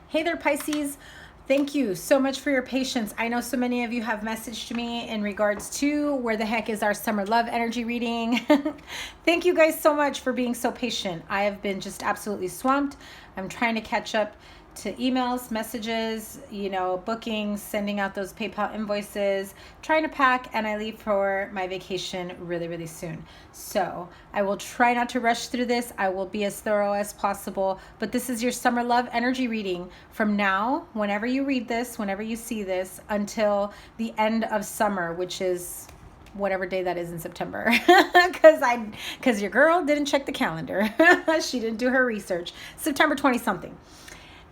Hey there, Pisces. Thank you so much for your patience. I know so many of you have messaged me in regards to where the heck is our summer love energy reading. Thank you guys so much for being so patient. I have been just absolutely swamped. I'm trying to catch up to emails, messages, bookings, sending out those PayPal invoices, trying to pack, and I leave for my vacation really, really soon. So I will try not to rush through this. I will be as thorough as possible, but this is your summer love energy reading from now, whenever you read this, whenever you see this, until the end of summer, which is whatever day that is in September, because your girl didn't check the calendar. She didn't do her research. September 20 something.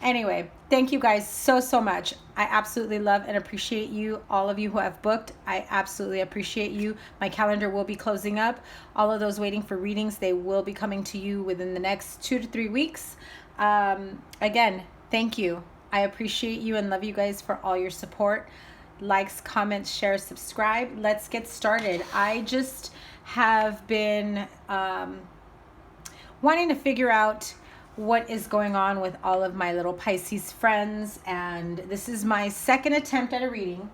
Anyway, thank you guys so much. I absolutely love and appreciate you, all of you who have booked. I absolutely appreciate you. My calendar will be closing up. All of those waiting for readings, they will be coming to you within the next 2 to 3 weeks. Again, thank you. I appreciate you and love you guys for all your support. Likes, comments, shares, subscribe. Let's get started. I just have been wanting to figure out what is going on with all of my little Pisces friends, and this is my second attempt at a reading.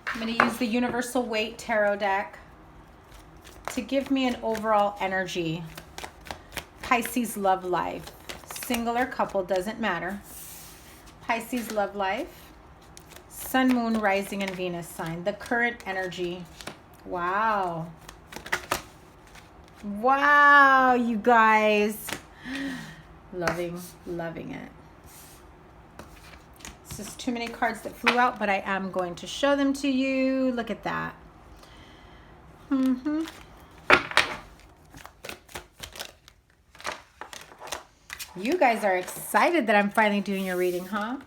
I'm going to use the Universal Weight Tarot deck to give me an overall energy. Pisces love life. Single or couple, doesn't matter. Pisces love life. Sun, Moon, Rising, and Venus sign. The current energy. Wow. Wow, you guys. Loving it. It's just too many cards that flew out, but I am going to show them to you. Look at that. You guys are excited that I'm finally doing your reading, huh?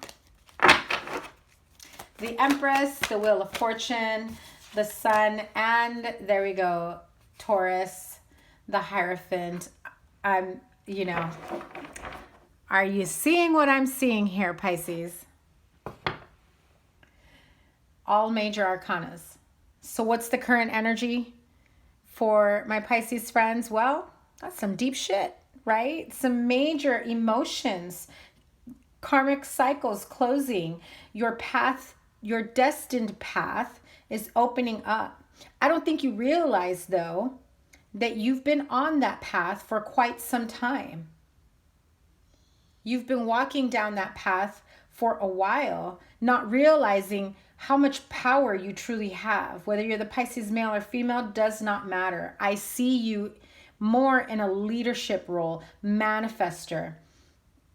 The Empress, the Wheel of Fortune, the Sun, and there we go, Taurus, the Hierophant. Are you seeing what I'm seeing here, Pisces? All major arcanas. So what's the current energy for my Pisces friends? Well, that's some deep shit, right? Some major emotions, karmic cycles closing. Your path, your destined path is opening up. I don't think you realize, though, that you've been on that path for quite some time. You've been walking down that path for a while, not realizing how much power you truly have. Whether you're the Pisces male or female does not matter. I see you more in a leadership role, manifester.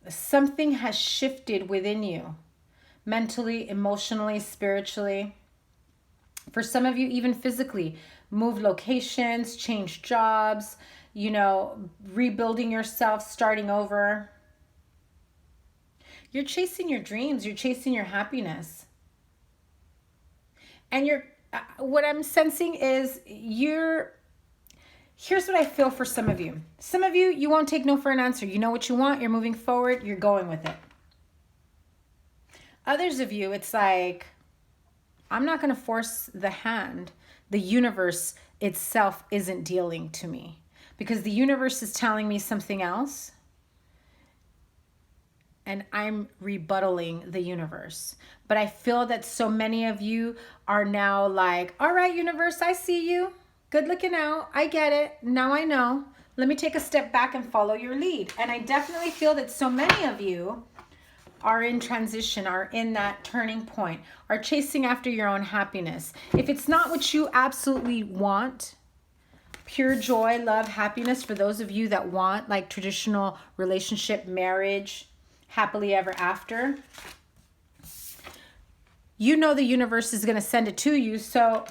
Something has shifted within you, mentally, emotionally, spiritually. For some of you, even physically, moved locations, changed jobs, rebuilding yourself, starting over. You're chasing your dreams. You're chasing your happiness. And what I'm sensing is here's what I feel for some of you. Some of you, you won't take no for an answer. You know what you want. You're moving forward. You're going with it. Others of you, it's like, I'm not going to force the hand. The universe itself isn't dealing to me because the universe is telling me something else. And I'm rebuttaling the universe. But I feel that so many of you are now like, all right, universe, I see you. Good looking out. I get it. Now I know. Let me take a step back and follow your lead. And I definitely feel that so many of you are in transition, are in that turning point, are chasing after your own happiness. If it's not what you absolutely want, pure joy, love, happiness, for those of you that want like traditional relationship, marriage, happily ever after, the universe is going to send it to you. So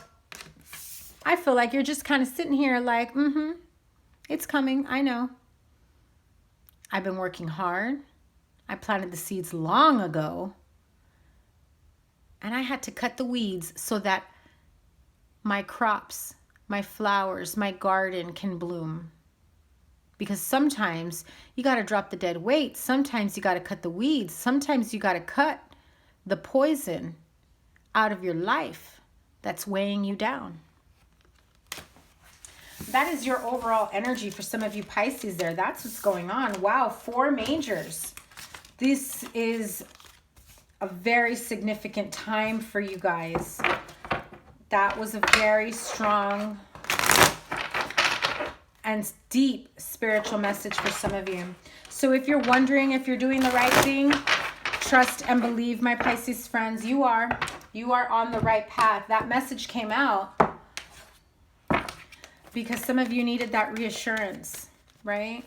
I feel like you're just kind of sitting here like, it's coming. I know. I've been working hard. I planted the seeds long ago. And I had to cut the weeds so that my crops, my flowers, my garden can bloom. Because sometimes you got to drop the dead weight. Sometimes you got to cut the weeds. Sometimes you got to cut the poison out of your life that's weighing you down. That is your overall energy for some of you Pisces there. That's what's going on. Wow, 4 majors. This is a very significant time for you guys. That was a very strong and deep spiritual message for some of you. So if you're wondering if you're doing the right thing, trust and believe, my Pisces friends, you are. You are on the right path. That message came out because some of you needed that reassurance, right?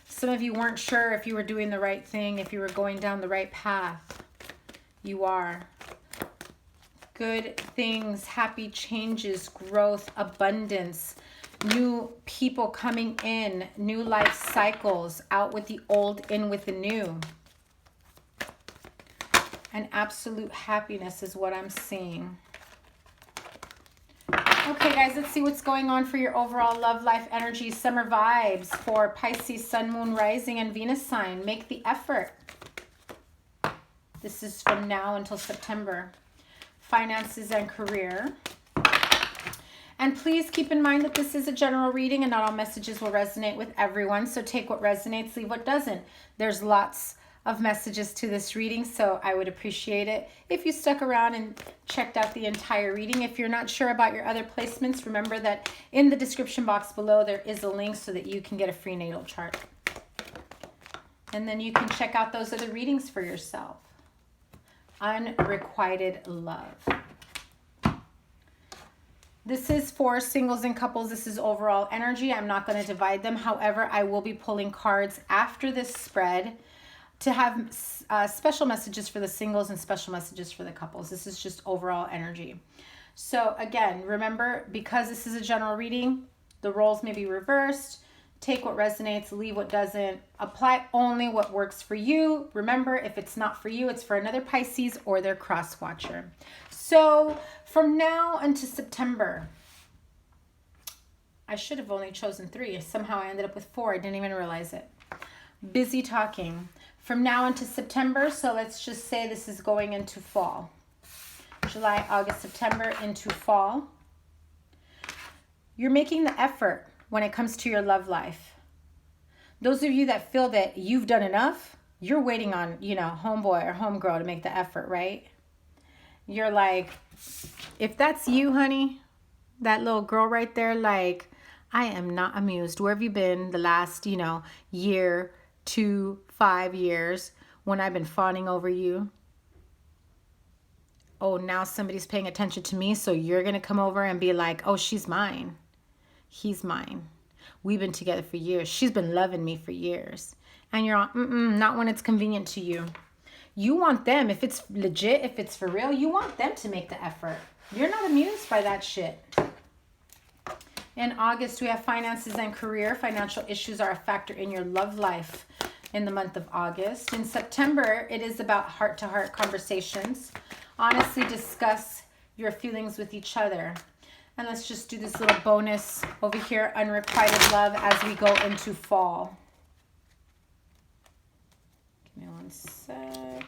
Some of you weren't sure if you were doing the right thing, if you were going down the right path. You are. Good things, happy changes, growth, abundance, new people coming in, new life cycles, out with the old, in with the new. And absolute happiness is what I'm seeing. Okay, guys, let's see what's going on for your overall love life energy, summer vibes for Pisces, Sun, Moon, Rising, and Venus sign. Make the effort. This is from now until September. Finances and career. And please keep in mind that this is a general reading and not all messages will resonate with everyone. So take what resonates, leave what doesn't. There's lots of messages to this reading, so I would appreciate it if you stuck around and checked out the entire reading. If you're not sure about your other placements, remember that in the description box below there is a link so that you can get a free natal chart. And then you can check out those other readings for yourself. Unrequited love. This is for singles and couples. This is overall energy. I'm not going to divide them. However, I will be pulling cards after this spread to have special messages for the singles and special messages for the couples. This is just overall energy. So again, remember, because this is a general reading, the roles may be reversed. Take what resonates, leave what doesn't. Apply only what works for you. Remember, if it's not for you, it's for another Pisces or their cross watcher. So from now until September, I should have only chosen 3. Somehow I ended up with 4. I didn't even realize it. Busy talking. From now into September, so let's just say this is going into fall. July, August, September, into fall. You're making the effort when it comes to your love life. Those of you that feel that you've done enough, you're waiting on, homeboy or homegirl to make the effort, right? You're like, if that's you, honey, that little girl right there, like, I am not amused. Where have you been the last, year, 2, 5 years when I've been fawning over you? Oh, now somebody's paying attention to me, so you're going to come over and be like, oh, she's mine. He's mine. We've been together for years. She's been loving me for years. And you're on, not when it's convenient to you. You want them, if it's legit, if it's for real, you want them to make the effort. You're not amused by that shit. In August, we have finances and career. Financial issues are a factor in your love life in the month of August. In September, it is about heart-to-heart conversations. Honestly, discuss your feelings with each other. And let's just do this little bonus over here, unrequited love, as we go into fall. Give me one sec.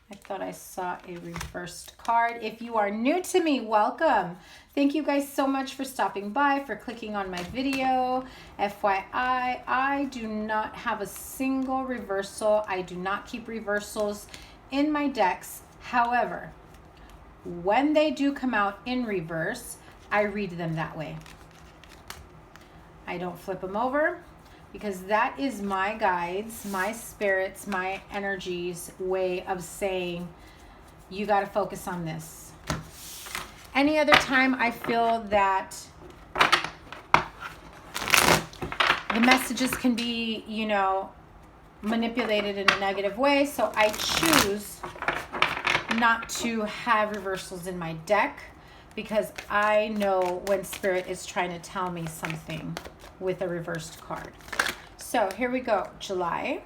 I thought I saw a reversed card. If you are new to me, welcome. Thank you guys so much for stopping by, for clicking on my video. FYI, I do not have a single reversal. I do not keep reversals in my decks. However, when they do come out in reverse, I read them that way. I don't flip them over because that is my guides, my spirits, my energies way of saying, you got to focus on this. Any other time I feel that the messages can be, manipulated in a negative way, so I choose not to have reversals in my deck because I know when Spirit is trying to tell me something with a reversed card. So here we go. July.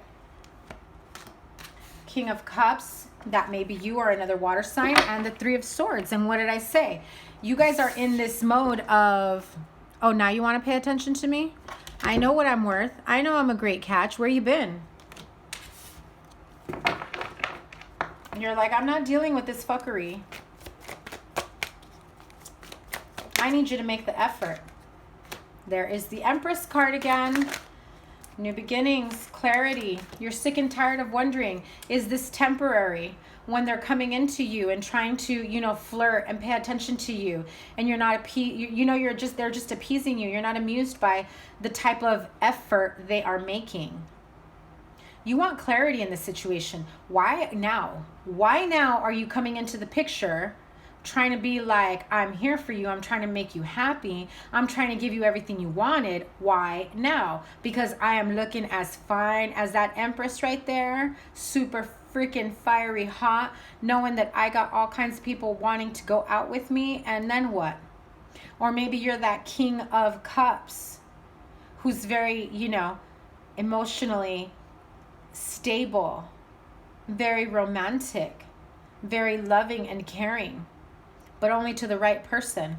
King of Cups. That may be you or another water sign. And the 3 of Swords. And what did I say? You guys are in this mode of, oh, now you want to pay attention to me? I know what I'm worth. I know I'm a great catch. Where you been? You're like, I'm not dealing with this fuckery. I need you to make the effort. There is the Empress card again. New beginnings, clarity. You're sick and tired of wondering, is this temporary? When they're coming into you and trying to, you know, flirt and pay attention to you, and you're not they're just appeasing you. You're not amused by the type of effort they are making. You want clarity in this situation. Why now? Why now are you coming into the picture trying to be like, I'm here for you, I'm trying to make you happy, I'm trying to give you everything you wanted? Why now? Because I am looking as fine as that Empress right there, super freaking fiery hot, knowing that I got all kinds of people wanting to go out with me, and then what? Or maybe you're that King of Cups who's very, you know, emotionally stable, very romantic, very loving and caring, but only to the right person.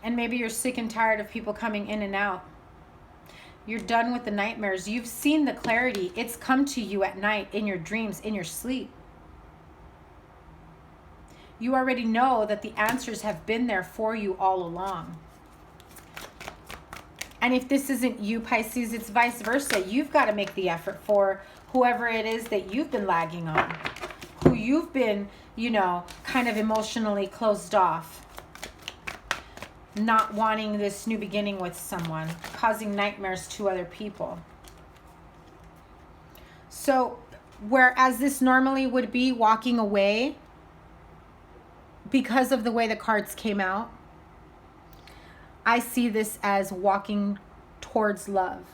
And maybe you're sick and tired of people coming in and out. You're done with the nightmares. You've seen the clarity. It's come to you at night, in your dreams, in your sleep. You already know that the answers have been there for you all along. And if this isn't you, Pisces, it's vice versa. You've got to make the effort for whoever it is that you've been lagging on, who you've been, you know, kind of emotionally closed off, not wanting this new beginning with someone, causing nightmares to other people. So whereas this normally would be walking away because of the way the cards came out, I see this as walking towards love,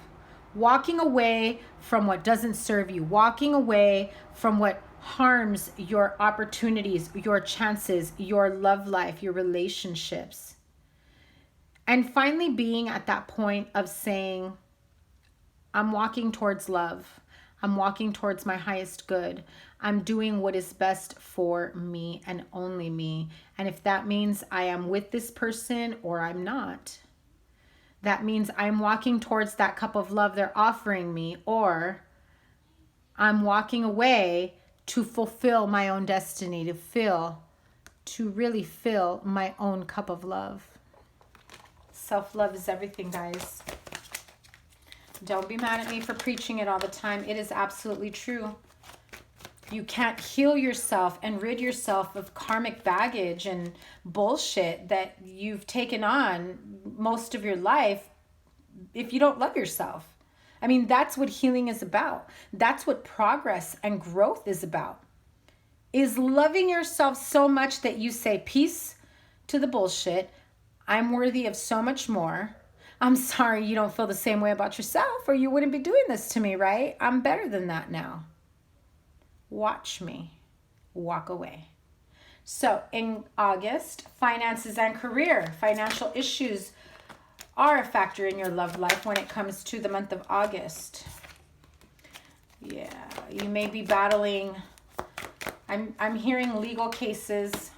walking away from what doesn't serve you, walking away from what harms your opportunities, your chances, your love life, your relationships. And finally being at that point of saying, I'm walking towards love. I'm walking towards my highest good. I'm doing what is best for me and only me. And if that means I am with this person or I'm not, that means I'm walking towards that cup of love they're offering me, or I'm walking away to fulfill my own destiny, to really fill my own cup of love. Self-love is everything, guys. Don't be mad at me for preaching it all the time. It is absolutely true. You can't heal yourself and rid yourself of karmic baggage and bullshit that you've taken on most of your life if you don't love yourself. I mean, that's what healing is about. That's what progress and growth is about. Is loving yourself so much that you say, peace to the bullshit. I'm worthy of so much more. I'm sorry you don't feel the same way about yourself, or you wouldn't be doing this to me, right? I'm better than that now. Watch me walk away. So in August, finances and career, financial issues are a factor in your love life when it comes to the month of August. Yeah, you may be battling, I'm hearing legal cases,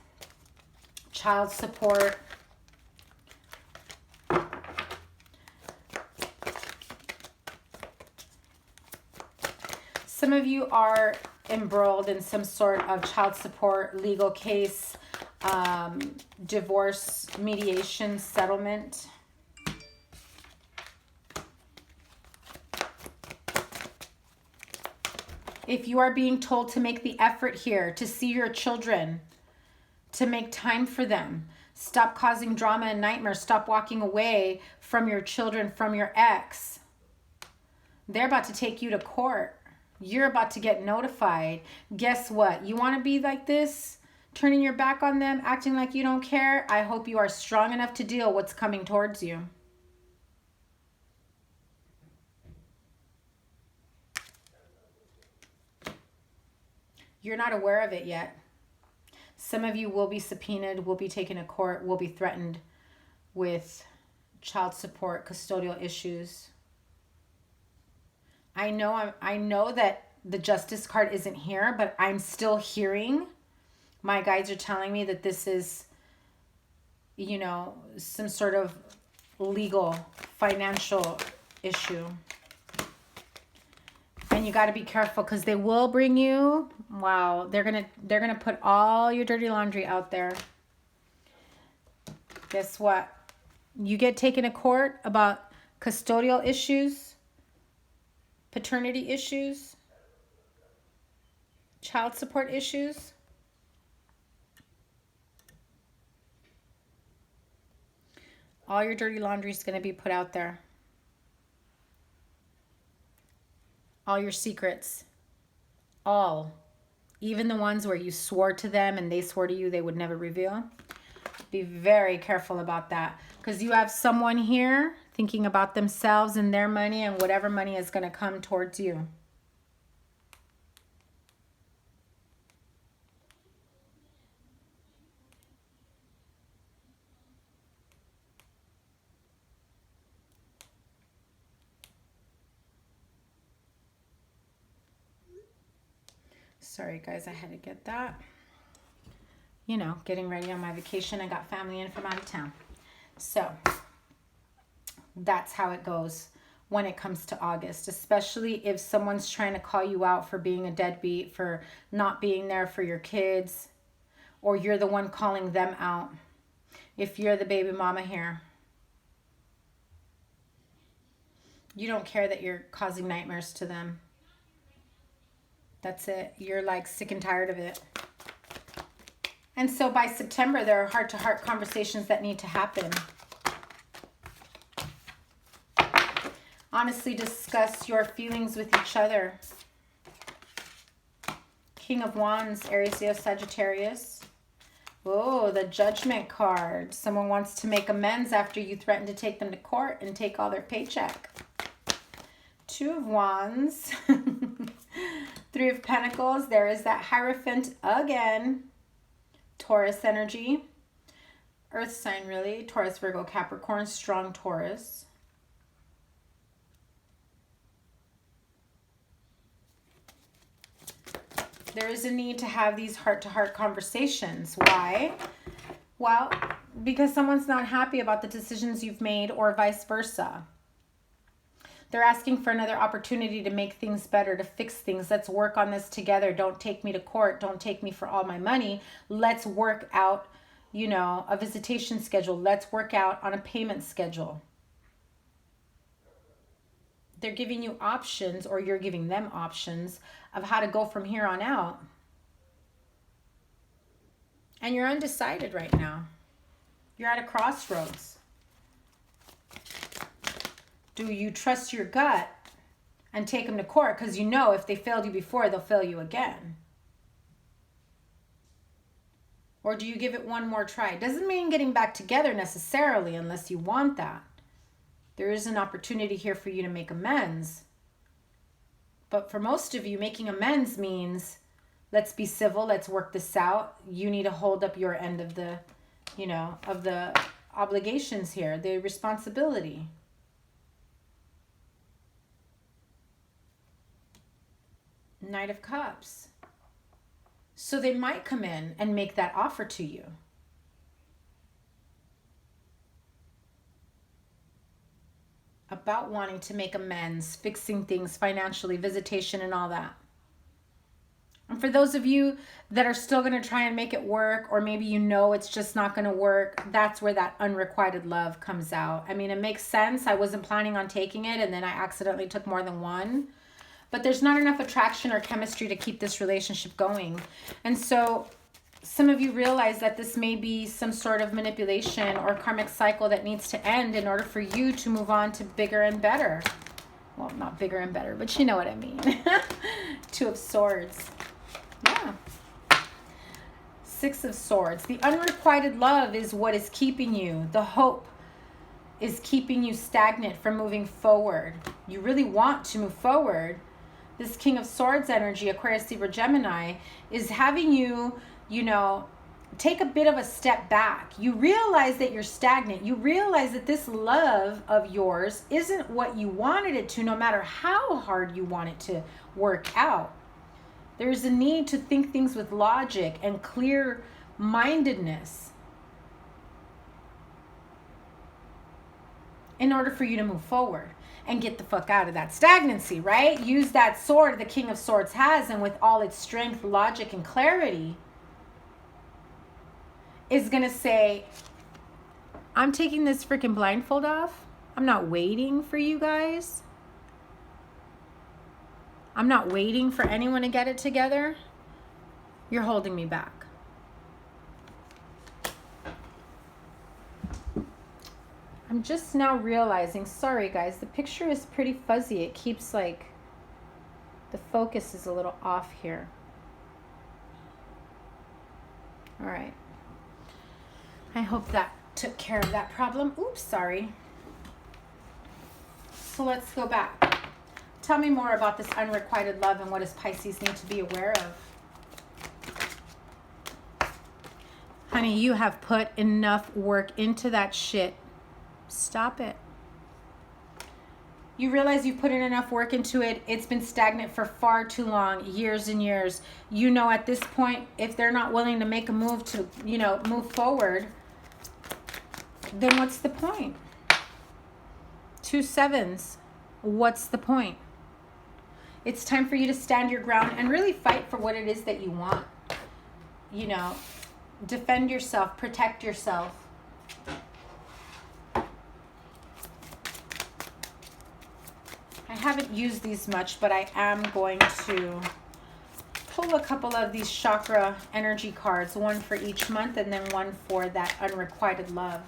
child support. Some of you are embroiled in some sort of child support, legal case, divorce, mediation, settlement. If you are being told to make the effort here, to see your children, to make time for them, stop causing drama and nightmares, stop walking away from your children, from your ex. They're about to take you to court. You're about to get notified. Guess what? You want to be like this? Turning your back on them, acting like you don't care? I hope you are strong enough to deal what's coming towards you. You're not aware of it yet. Some of you will be subpoenaed, will be taken to court, will be threatened with child support, custodial issues. I know that the justice card isn't here, but I'm still hearing, my guides are telling me that this is, you know, some sort of legal, financial issue. And you got to be careful because they will bring you, wow, they're going to put all your dirty laundry out there. Guess what? You get taken to court about custodial issues, paternity issues, child support issues. All your dirty laundry is going to be put out there. All your secrets. All. Even the ones where you swore to them and they swore to you they would never reveal. Be very careful about that. Because you have someone here thinking about themselves and their money and whatever money is going to come towards you. Sorry, guys, I had to get that. You know, getting ready on my vacation. I got family in from out of town. So, that's how it goes when it comes to August. Especially if someone's trying to call you out for being a deadbeat, for not being there for your kids. Or you're the one calling them out. If you're the baby mama here. You don't care that you're causing nightmares to them. That's it. You're like sick and tired of it. And so by September, there are heart-to-heart conversations that need to happen. Honestly, discuss your feelings with each other. King of Wands, Aries, Leo, Sagittarius. Oh, the Judgment card. Someone wants to make amends after you threaten to take them to court and take all their paycheck. Two of Wands. Three of Pentacles. There is that Hierophant again. Taurus energy. Earth sign, really. Taurus, Virgo, Capricorn. Strong Taurus. There is a need to have these heart-to-heart conversations. Why? Well, because someone's not happy about the decisions you've made or vice versa. They're asking for another opportunity to make things better, to fix things. Let's work on this together. Don't take me to court. Don't take me for all my money. Let's work out, you know, a visitation schedule. Let's work out on a payment schedule. They're giving you options, or you're giving them options of how to go from here on out. And you're undecided right now. You're at a crossroads. Do you trust your gut and take them to court? Because you know if they failed you before, they'll fail you again. Or do you give it one more try? Doesn't mean getting back together necessarily unless you want that. There is an opportunity here for you to make amends. But for most of you, making amends means let's be civil, let's work this out. You need to hold up your end of the, you know, of the obligations here, the responsibility. Knight of Cups. So they might come in and make that offer to you. About wanting to make amends, fixing things financially, visitation and all that. And for those of you that are still going to try and make it work, or maybe you know it's just not going to work, that's where that unrequited love comes out. I mean, it makes sense. I wasn't planning on taking it, and then I accidentally took more than one. But there's not enough attraction or chemistry to keep this relationship going. And so some of you realize that this may be some sort of manipulation or karmic cycle that needs to end in order for you to move on to bigger and better. Well, not bigger and better, but you know what I mean. Two of Swords. Yeah. Six of Swords. The unrequited love is what is keeping you. The hope is keeping you stagnant from moving forward. You really want to move forward. This King of Swords energy, Aquarius, Libra, Gemini, is having you, you know, take a bit of a step back. You realize that you're stagnant. You realize that this love of yours isn't what you wanted it to, no matter how hard you want it to work out. There's a need to think things with logic and clear-mindedness in order for you to move forward and get the fuck out of that stagnancy, right? Use that sword the King of Swords has, and with all its strength, logic, and clarity, is going to say, I'm taking this freaking blindfold off, I'm not waiting for you guys. I'm not waiting for anyone to get it together. You're holding me back. I'm just now realizing, sorry guys, the picture is pretty fuzzy. It keeps like, the focus is a little off here. All right. I hope that took care of that problem. Oops, sorry. So let's go back. Tell me more about this unrequited love and what does Pisces need to be aware of? Honey, you have put enough work into that shit. Stop it. You realize you've put in enough work into it. It's been stagnant for far too long, years and years. You know, at this point, if they're not willing to make a move to, you know, move forward, then what's the point? 2 sevens. What's the point? It's time for you to stand your ground and really fight for what it is that you want. You know, defend yourself, protect yourself. I haven't used these much, but I am going to pull a couple of these chakra energy cards, one for each month and then one for that unrequited love.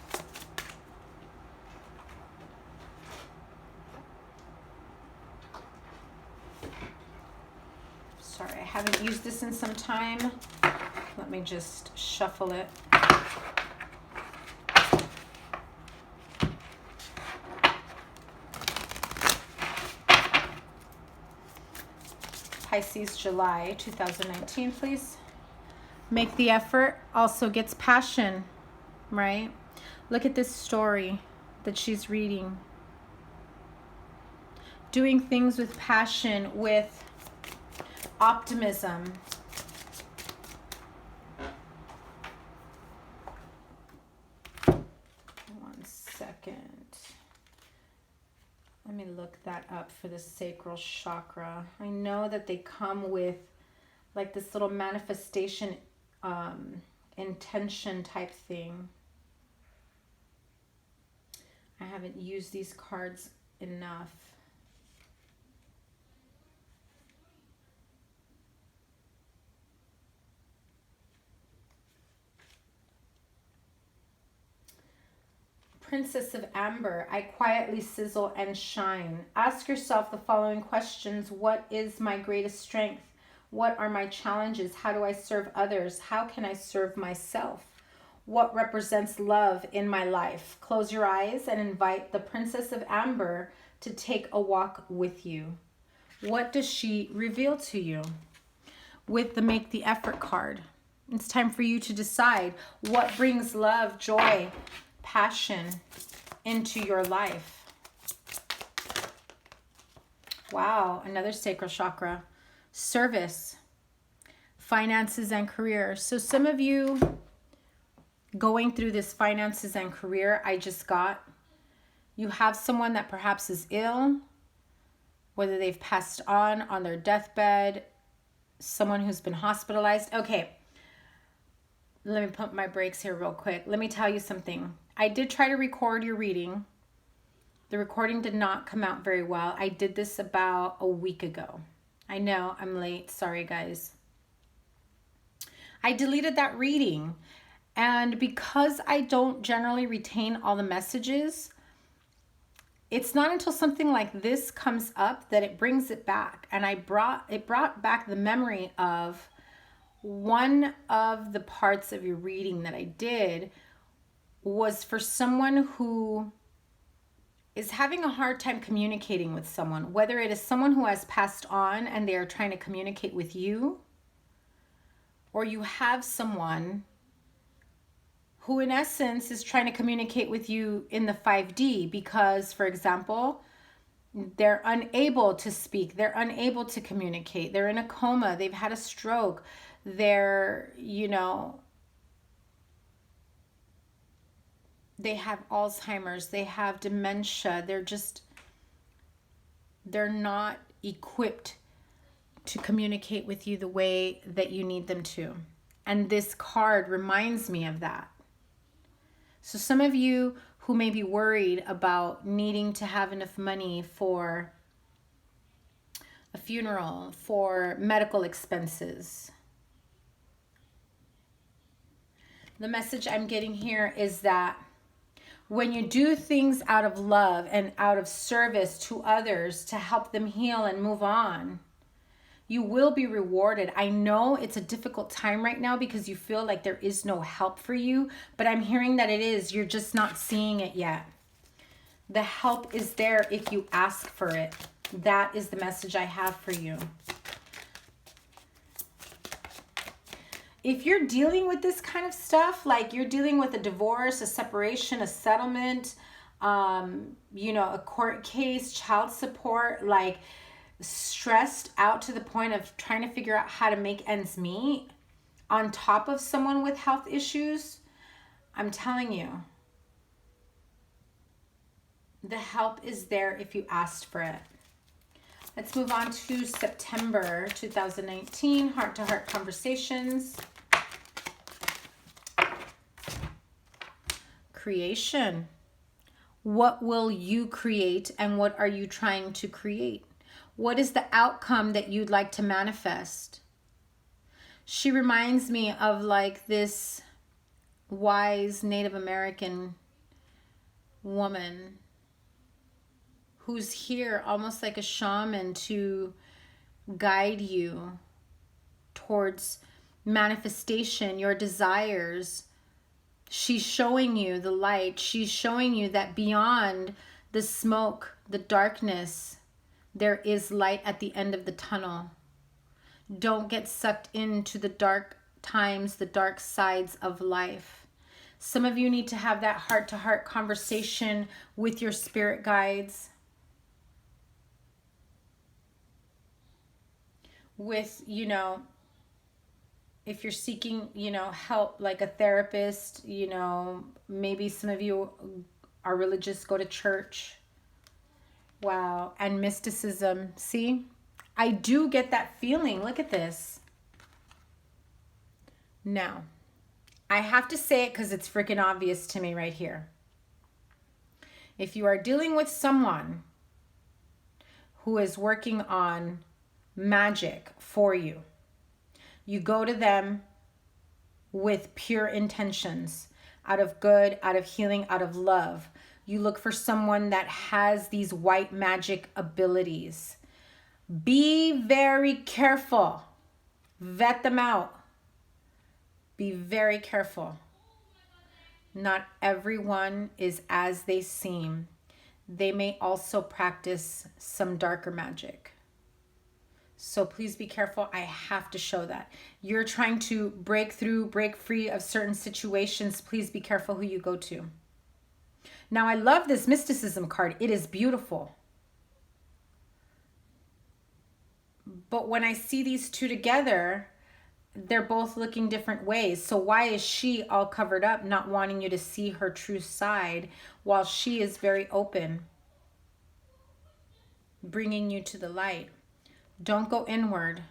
Sorry, I haven't used this in some time. Let me just shuffle it. Pisces, July 2019, please. Make the effort also gets passion, right? Look at this story that she's reading. Doing things with passion, with optimism. One second. Let me look that up for the sacral chakra. I know that they come with like this little manifestation intention type thing. I haven't used these cards enough. Princess of Amber, I quietly sizzle and shine. Ask yourself the following questions. What is my greatest strength? What are my challenges? How do I serve others? How can I serve myself? What represents love in my life? Close your eyes and invite the Princess of Amber to take a walk with you. What does she reveal to you? With the Make the Effort card, it's time for you to decide what brings love, joy, passion into your life. Wow, another sacral chakra. Service, finances and career. So some of you going through this finances and career, I just got, you have someone that perhaps is ill, whether they've passed on their deathbed, someone who's been hospitalized. Okay, let me pump my brakes here real quick. Let me tell you something. I did try to record your reading. The recording did not come out very well. I did this about a week ago. I know I'm late. Sorry, guys. I deleted that reading. And because I don't generally retain all the messages, it's not until something like this comes up that it brings it back. And it brought back the memory of one of the parts of your reading that I did was for someone who is having a hard time communicating with someone, whether it is someone who has passed on and they are trying to communicate with you, or you have someone who in essence is trying to communicate with you in the 5D because, for example, they're unable to speak, they're unable to communicate, they're in a coma, they've had a stroke, they're, you know, they have Alzheimer's, they have dementia, they're not equipped to communicate with you the way that you need them to. And this card reminds me of that. So some of you who may be worried about needing to have enough money for a funeral, for medical expenses. The message I'm getting here is that when you do things out of love and out of service to others to help them heal and move on, you will be rewarded. I know it's a difficult time right now because you feel like there is no help for you, but I'm hearing that it is. You're just not seeing it yet. The help is there if you ask for it. That is the message I have for you. If you're dealing with this kind of stuff, like you're dealing with a divorce, a separation, a settlement, you know, a court case, child support, like stressed out to the point of trying to figure out how to make ends meet on top of someone with health issues, I'm telling you, the help is there if you asked for it. Let's move on to September 2019, heart-to-heart conversations. Creation. What will you create and what are you trying to create? What is the outcome that you'd like to manifest? She reminds me of like this wise Native American woman who's here almost like a shaman to guide you towards manifestation, your desires. She's showing you the light. She's showing you that beyond the smoke, the darkness, there is light at the end of the tunnel. Don't get sucked into the dark times, the dark sides of life. Some of you need to have that heart-to-heart conversation with your spirit guides, with, you know, if you're seeking, you know, help, like a therapist, you know, maybe some of you are religious, go to church. Wow. And mysticism. See, I do get that feeling. Look at this. Now, I have to say it because it's freaking obvious to me right here. If you are dealing with someone who is working on magic for you, you go to them with pure intentions, out of good, out of healing, out of love. You look for someone that has these white magic abilities. Be very careful. Vet them out. Be very careful. Not everyone is as they seem. They may also practice some darker magic. So please be careful. I have to show that. You're trying to break through, break free of certain situations. Please be careful who you go to. Now, I love this mysticism card. It is beautiful. But when I see these two together, they're both looking different ways. So why is she all covered up, not wanting you to see her true side, while she is very open, bringing you to the light? Don't go inward.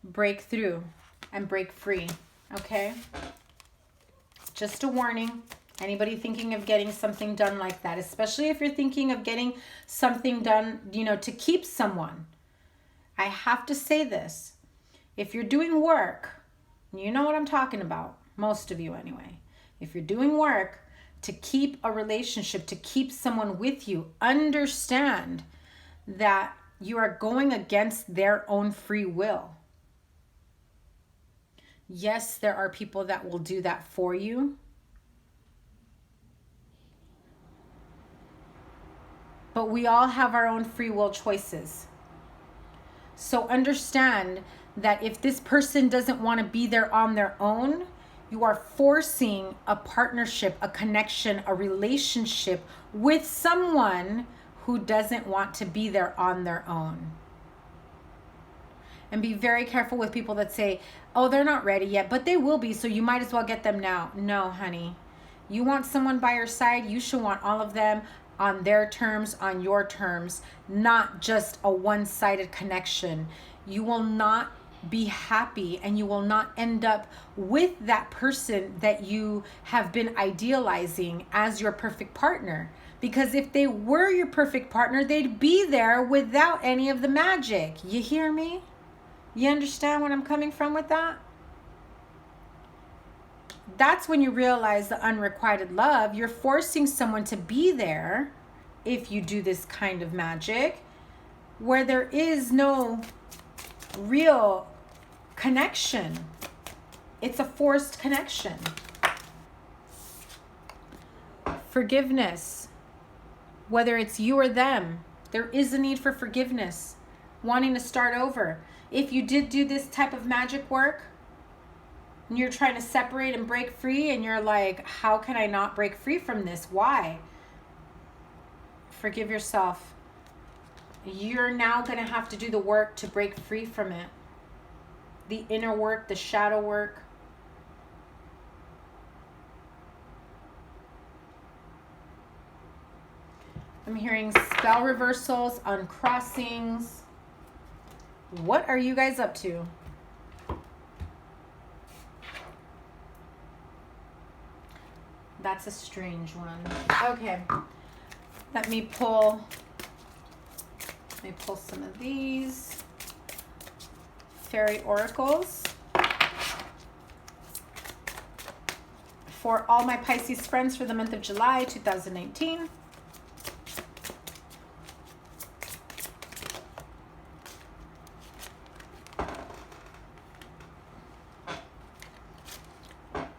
Break through and break free, okay? Just a warning. Anybody thinking of getting something done like that, especially if you're thinking of getting something done, you know, to keep someone. I have to say this. If you're doing work, you know what I'm talking about, most of you anyway. If you're doing work to keep a relationship, to keep someone with you, understand that you are going against their own free will. Yes, there are people that will do that for you. But we all have our own free will choices. So understand that if this person doesn't want to be there on their own, you are forcing a partnership, a connection, a relationship with someone who doesn't want to be there on their own. And be very careful with people that say, oh, they're not ready yet, but they will be, so you might as well get them now. No, honey. You want someone by your side, you should want all of them on their terms, on your terms, not just a one-sided connection. You will not be happy, and you will not end up with that person that you have been idealizing as your perfect partner. Because if they were your perfect partner, they'd be there without any of the magic. You hear me? You understand where I'm coming from with that? That's when you realize the unrequited love. You're forcing someone to be there if you do this kind of magic, where there is no real connection. It's a forced connection. Forgiveness. Whether it's you or them, there is a need for forgiveness. Wanting to start over. If you did do this type of magic work, and you're trying to separate and break free, and you're like, how can I not break free from this? Why? Forgive yourself. You're now going to have to do the work to break free from it. The inner work, the shadow work. I'm hearing spell reversals, uncrossings. What are you guys up to? That's a strange one. Okay. Let me pull some of these fairy oracles for all my Pisces friends for the month of July 2019.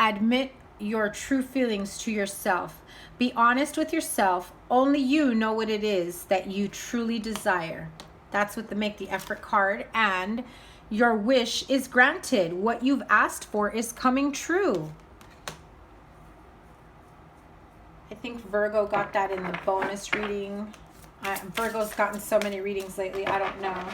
Admit your true feelings to yourself. Be honest with yourself. Only you know what it is that you truly desire. That's what the Make the Effort card. And your wish is granted. What you've asked for is coming true. I think Virgo got that in the bonus reading. Virgo's gotten so many readings lately, I don't know.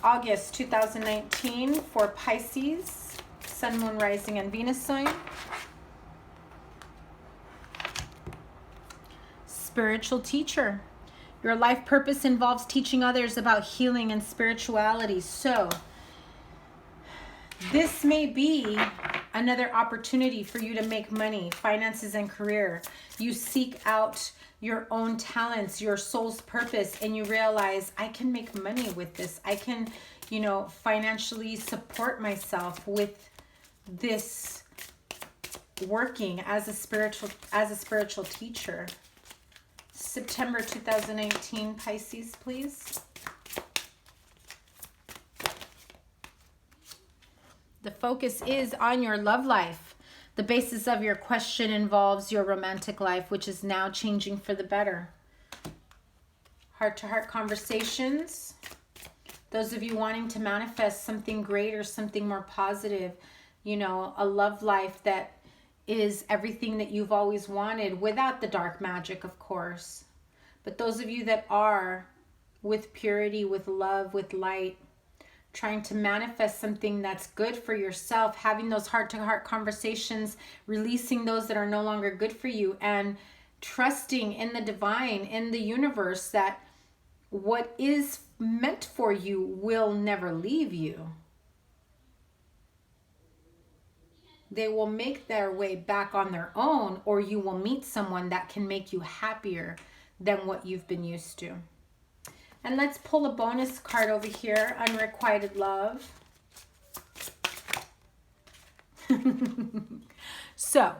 August 2019 for Pisces, Sun, Moon, Rising, and Venus sign. Spiritual teacher. Your life purpose involves teaching others about healing and spirituality. So, this may be another opportunity for you to make money, finances, and career. You seek out your own talents, your soul's purpose, and you realize, I can make money with this. I can, financially support myself with this working as a spiritual teacher. September 2018, Pisces, please. The focus is on your love life. The basis of your question involves your romantic life, which is now changing for the better. Heart-to-heart conversations. Those of you wanting to manifest something greater, something more positive, a love life that is everything that you've always wanted, without the dark magic, of course. But those of you that are with purity, with love, with light, trying to manifest something that's good for yourself, having those heart-to-heart conversations, releasing those that are no longer good for you, and trusting in the divine, in the universe, that what is meant for you will never leave you. They will make their way back on their own, or you will meet someone that can make you happier than what you've been used to. And let's pull a bonus card over here, unrequited love. So,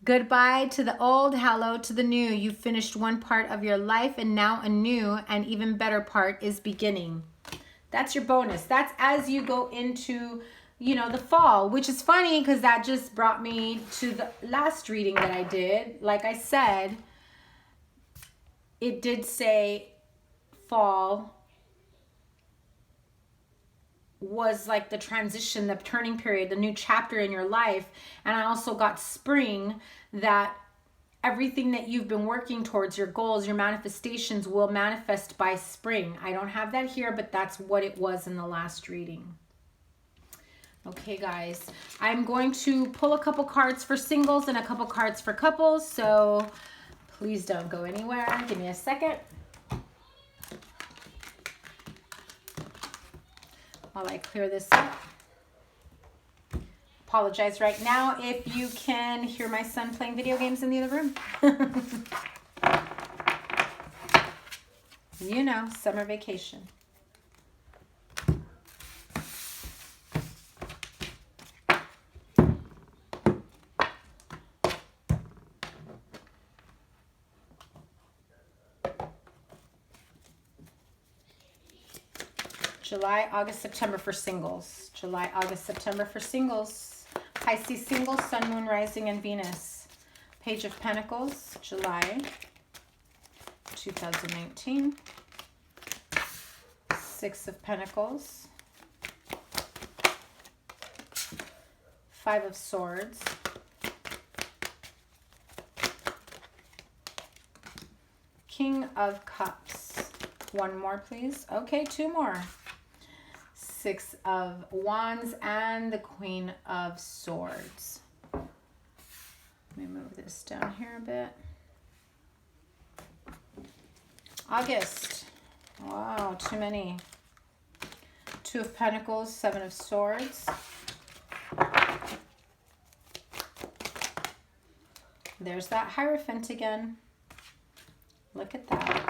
goodbye to the old, hello to the new. You've finished one part of your life, and now a new and even better part is beginning. That's your bonus. That's as you go into, the fall, which is funny because that just brought me to the last reading that I did. Like I said, it did say fall was like the transition, the turning period, the new chapter in your life. And I also got spring, that everything that you've been working towards, your goals, your manifestations, will manifest by spring. I don't have that here, but that's what it was in the last reading. Okay, guys, I'm going to pull a couple cards for singles and a couple cards for couples, so please don't go anywhere. Give me a second. while I clear this up. Apologize right now if you can hear my son playing video games in the other room. You know, summer vacation. July, August, September for singles. July, August, September for singles. Pisces single, Sun, Moon, Rising, and Venus. Page of Pentacles, July 2019. Six of Pentacles. Five of Swords. King of Cups. One more, please. Okay, two more. Six of Wands and the Queen of Swords. Let me move this down here a bit. August. Wow, too many. Two of Pentacles, Seven of Swords. There's that Hierophant again. Look at that.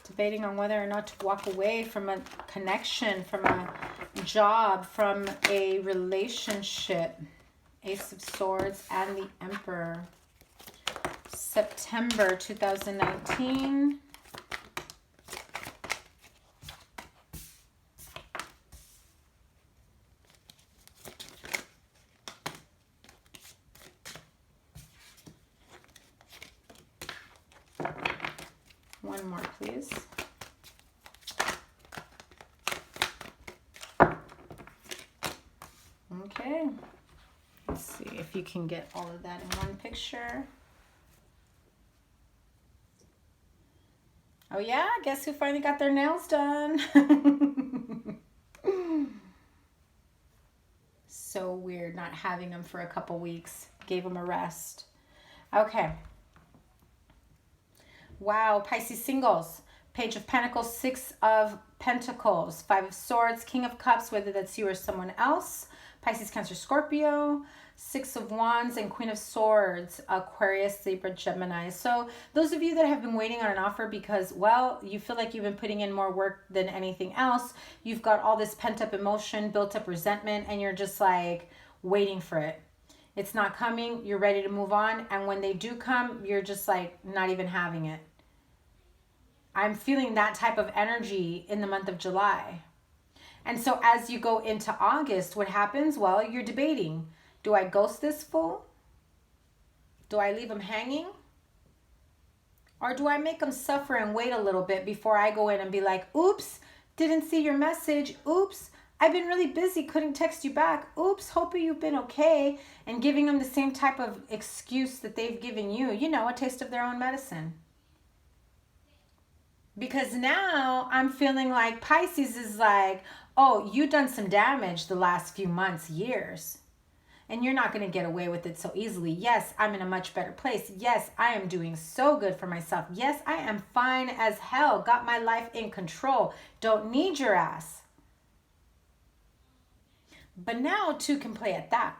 Debating on whether or not to walk away from a connection, from a job, from a relationship. Ace of Swords and the Emperor. September 2019. One more, please. Okay. Let's see if you can get all of that in one picture. Oh yeah, guess who finally got their nails done? So weird not having them for a couple weeks. Gave them a rest. Okay. Wow, Pisces singles. Page of Pentacles, Six of Pentacles, Five of Swords, King of Cups, whether that's you or someone else. Pisces, Cancer, Scorpio. Six of Wands and Queen of Swords, Aquarius, Libra, Gemini. So those of you that have been waiting on an offer because, well, you feel like you've been putting in more work than anything else. You've got all this pent up emotion, built up resentment, and you're just like waiting for it. It's not coming. You're ready to move on. And when they do come, you're just like not even having it. I'm feeling that type of energy in the month of July. And so as you go into August, what happens? Well, you're debating. Do I ghost this fool? Do I leave him hanging? Or do I make him suffer and wait a little bit before I go in and be like, oops, didn't see your message. Oops, I've been really busy, couldn't text you back. Oops, hoping you've been okay. And giving them the same type of excuse that they've given you. You know, a taste of their own medicine. Because now I'm feeling like Pisces is like, oh, you've done some damage the last few months, years. And you're not going to get away with it so easily. Yes, I'm in a much better place. Yes, I am doing so good for myself. Yes, I am fine as hell. Got my life in control. Don't need your ass. But now two can play at that.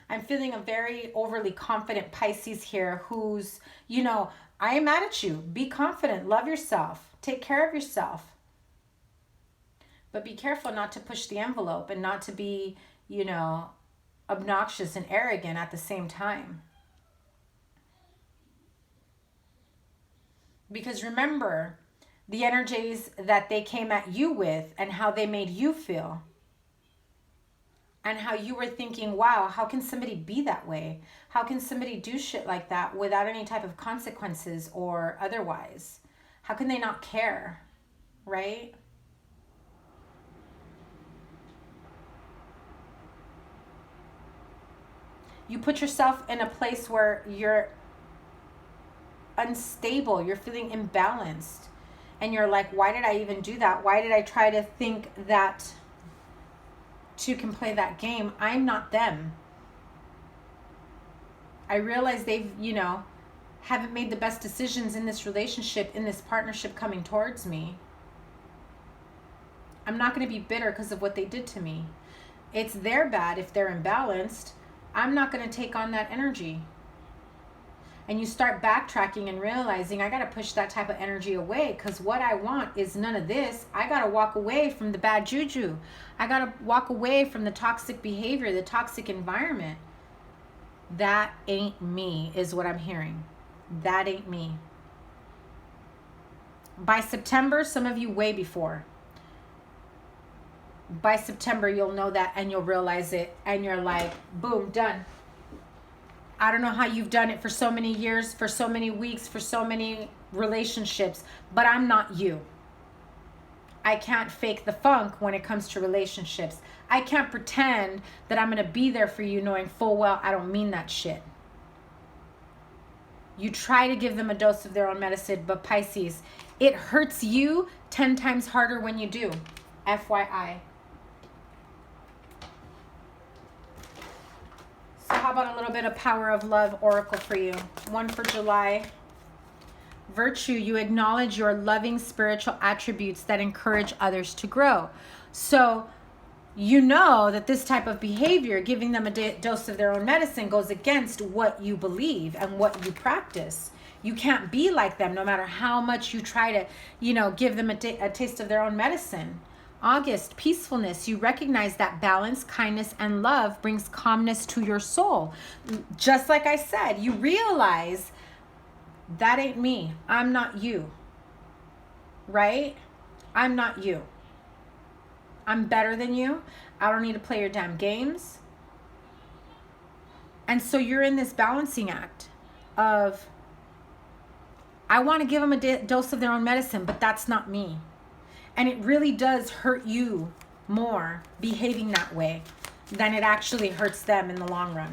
I'm feeling a very overly confident Pisces here who's, you know, I am mad at you. Be confident. Love yourself. Take care of yourself. But be careful not to push the envelope and not to be, you know, obnoxious and arrogant at the same time. Because remember the energies that they came at you with and how they made you feel. And how you were thinking, wow, how can somebody be that way? How can somebody do shit like that without any type of consequences or otherwise? How can they not care, right? You put yourself in a place where you're unstable, you're feeling imbalanced. And you're like, why did I even do that? Why did I try to think that two can play that game? I'm not them. I realize they've, you know, haven't made the best decisions in this relationship, in this partnership coming towards me. I'm not going to be bitter because of what they did to me. It's their bad if they're imbalanced. I'm not going to take on that energy. And you start backtracking and realizing I got to push that type of energy away, because what I want is none of this. I got to walk away from the bad juju. I got to walk away from the toxic behavior, the toxic environment. That ain't me, is what I'm hearing. That ain't me. By September, some of you way before. By September, you'll know that and you'll realize it. And you're like, boom, done. I don't know how you've done it for so many years, for so many weeks, for so many relationships, but I'm not you. I can't fake the funk when it comes to relationships. I can't pretend that I'm going to be there for you knowing full well I don't mean that shit. You try to give them a dose of their own medicine, but Pisces, it hurts you 10 times harder when you do. FYI. So how about a little bit of Power of Love Oracle for you? One for July. Virtue, you acknowledge your loving spiritual attributes that encourage others to grow. So you know that this type of behavior, giving them a dose of their own medicine, goes against what you believe and what you practice. You can't be like them no matter how much you try to, give them a taste of their own medicine. August, peacefulness. You recognize that balance, kindness, and love brings calmness to your soul. Just like I said, you realize that ain't me. I'm not you. Right? I'm not you. I'm better than you. I don't need to play your damn games. And so you're in this balancing act of, I want to give them a dose of their own medicine, but that's not me. And it really does hurt you more behaving that way than it actually hurts them in the long run.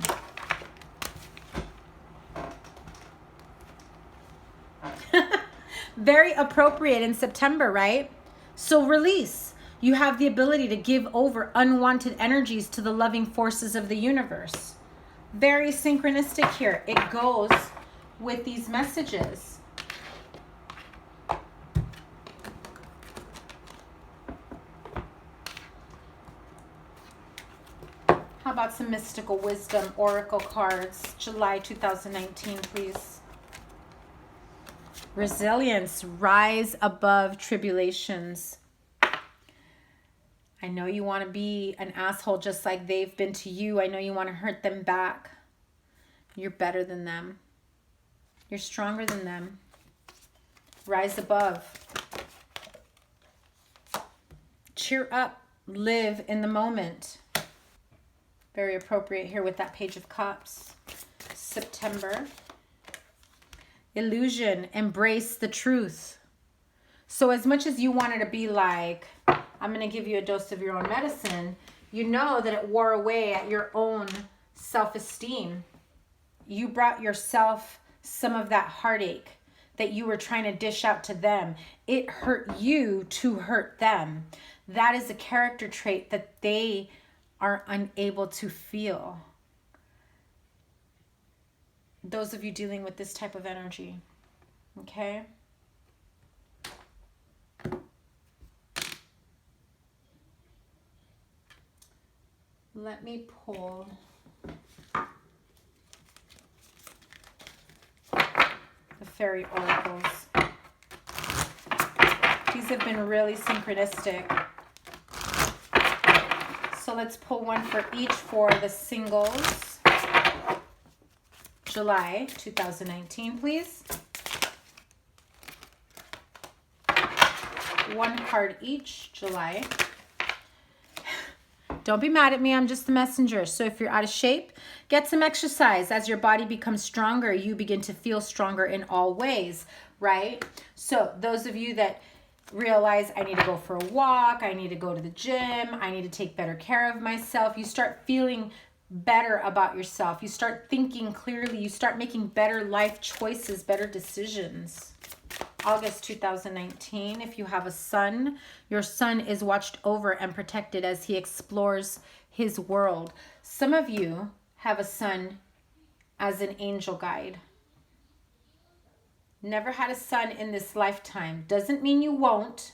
Very appropriate in September, right? So release. You have the ability to give over unwanted energies to the loving forces of the universe. Very synchronistic here. It goes with these messages. How about some mystical wisdom oracle cards? July 2019, please. Resilience, rise above tribulations. I know you want to be an asshole just like they've been to you. I know you want to hurt them back. You're better than them. You're stronger than them. Rise above. Cheer up. Live in the moment. Very appropriate here with that Page of Cups. September. Illusion. Embrace the truth. So as much as you wanted to be like, I'm going to give you a dose of your own medicine, you know that it wore away at your own self-esteem. You brought yourself some of that heartache that you were trying to dish out to them. It hurt you to hurt them. That is a character trait that they are unable to feel. Those of you dealing with this type of energy, okay? Let me pull the fairy oracles. These have been really synchronistic. So let's pull one for each for the singles. July 2019, please. One card each, July. Don't be mad at me, I'm just the messenger. So if you're out of shape, get some exercise. As your body becomes stronger, you begin to feel stronger in all ways, right? So those of you that realize I need to go for a walk, I need to go to the gym, I need to take better care of myself, you start feeling better about yourself. You start thinking clearly. You start making better life choices, better decisions. August 2019, if you have a son, your son is watched over and protected as he explores his world. Some of you have a son as an angel guide. Never had a son in this lifetime. Doesn't mean you won't,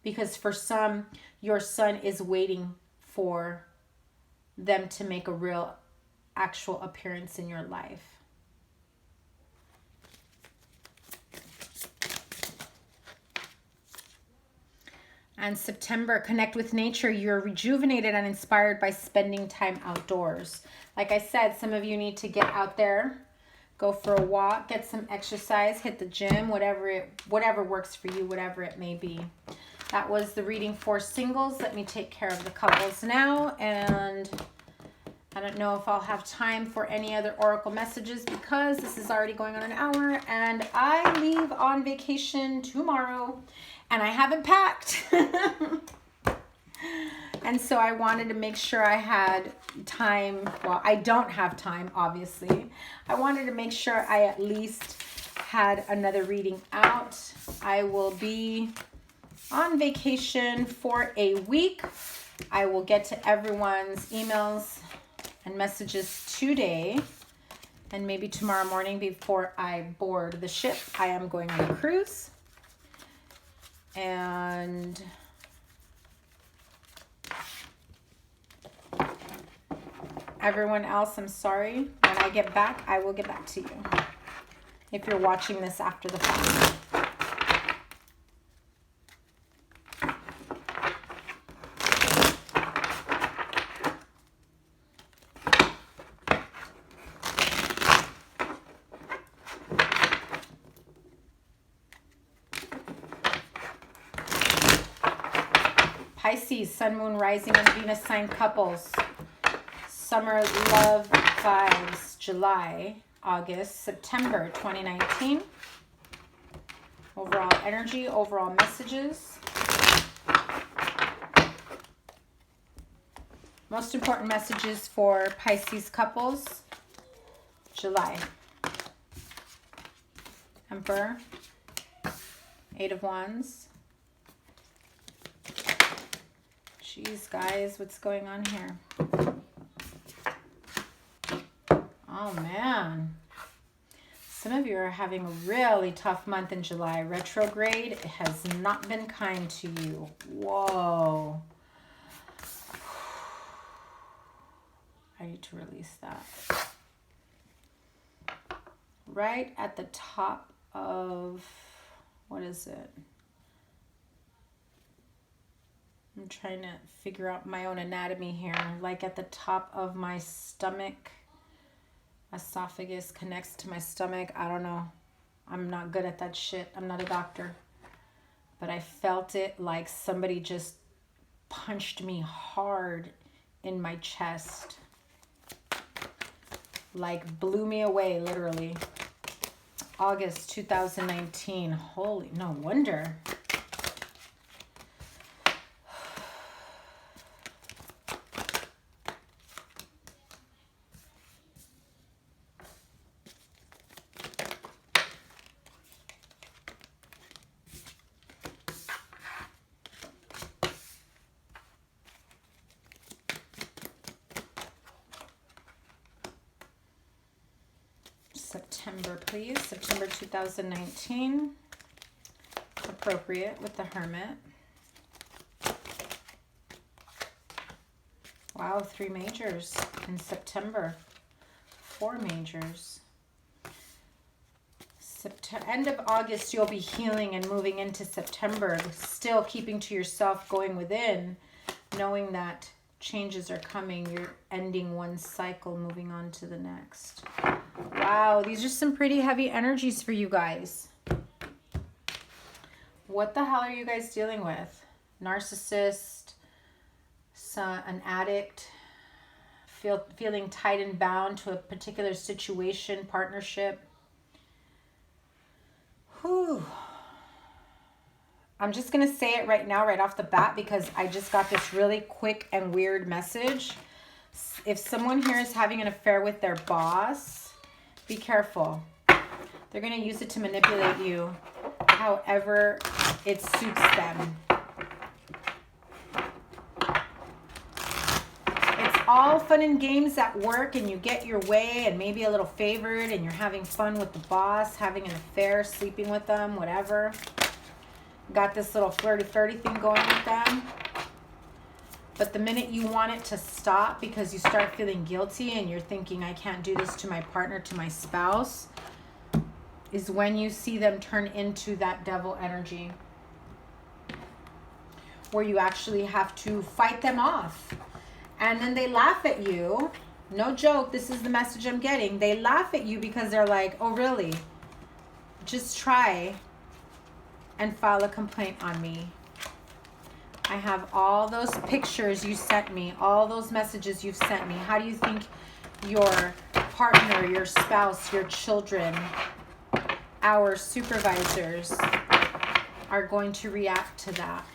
because for some, your son is waiting for them to make a real, actual appearance in your life. And September, connect with nature. You're rejuvenated and inspired by spending time outdoors. Like I said, some of you need to get out there, go for a walk, get some exercise, hit the gym, whatever works for you, whatever it may be. That was the reading for singles. Let me take care of the couples now. And I don't know if I'll have time for any other oracle messages because this is already going on an hour and I leave on vacation tomorrow and I haven't packed. And so I wanted to make sure I had time. Well, I don't have time, obviously. I wanted to make sure I at least had another reading out. I will be on vacation for a week. I will get to everyone's emails and messages today and maybe tomorrow morning before I board the ship. I am going on a cruise. And everyone else, I'm sorry. When I get back, I will get back to you. If you're watching this after the fact. Pisces, Sun, Moon, Rising, and Venus sign couples. Summer love vibes, July, August, September 2019. Overall energy, overall messages. Most important messages for Pisces couples, July. Emperor, Eight of Wands. Jeez, guys, what's going on here? Oh, man. Some of you are having a really tough month in July. Retrograde has not been kind to you. Whoa. I need to release that. Right at the top of, what is it? I'm trying to figure out my own anatomy here. Like at the top of my stomach, esophagus connects to my stomach. I don't know. I'm not good at that shit. I'm not a doctor. But I felt it like somebody just punched me hard in my chest. Like blew me away, literally. August 2019. Holy, no wonder. September, please. September 2019. Appropriate with the Hermit. Wow, 3 majors in September. 4 majors. End of August, you'll be healing and moving into September. Still keeping to yourself, going within, knowing that changes are coming. You're ending one cycle, moving on to the next. Wow, these are some pretty heavy energies for you guys. What the hell are you guys dealing with? Narcissist, an addict, feeling tied and bound to a particular situation, partnership. Whew. I'm just going to say it right now, right off the bat, because I just got this really quick and weird message. If someone here is having an affair with their boss, be careful. They're going to use it to manipulate you however it suits them. It's all fun and games at work and you get your way and maybe a little favored and you're having fun with the boss, having an affair, sleeping with them, whatever. Got this little flirty thing going with them. But the minute you want it to stop because you start feeling guilty and you're thinking, I can't do this to my partner, to my spouse, is when you see them turn into that devil energy, where you actually have to fight them off. And then they laugh at you. No joke, this is the message I'm getting. They laugh at you because they're like, oh, really? Just try and file a complaint on me. I have all those pictures you sent me, all those messages you've sent me. How do you think your partner, your spouse, your children, our supervisors are going to react to that?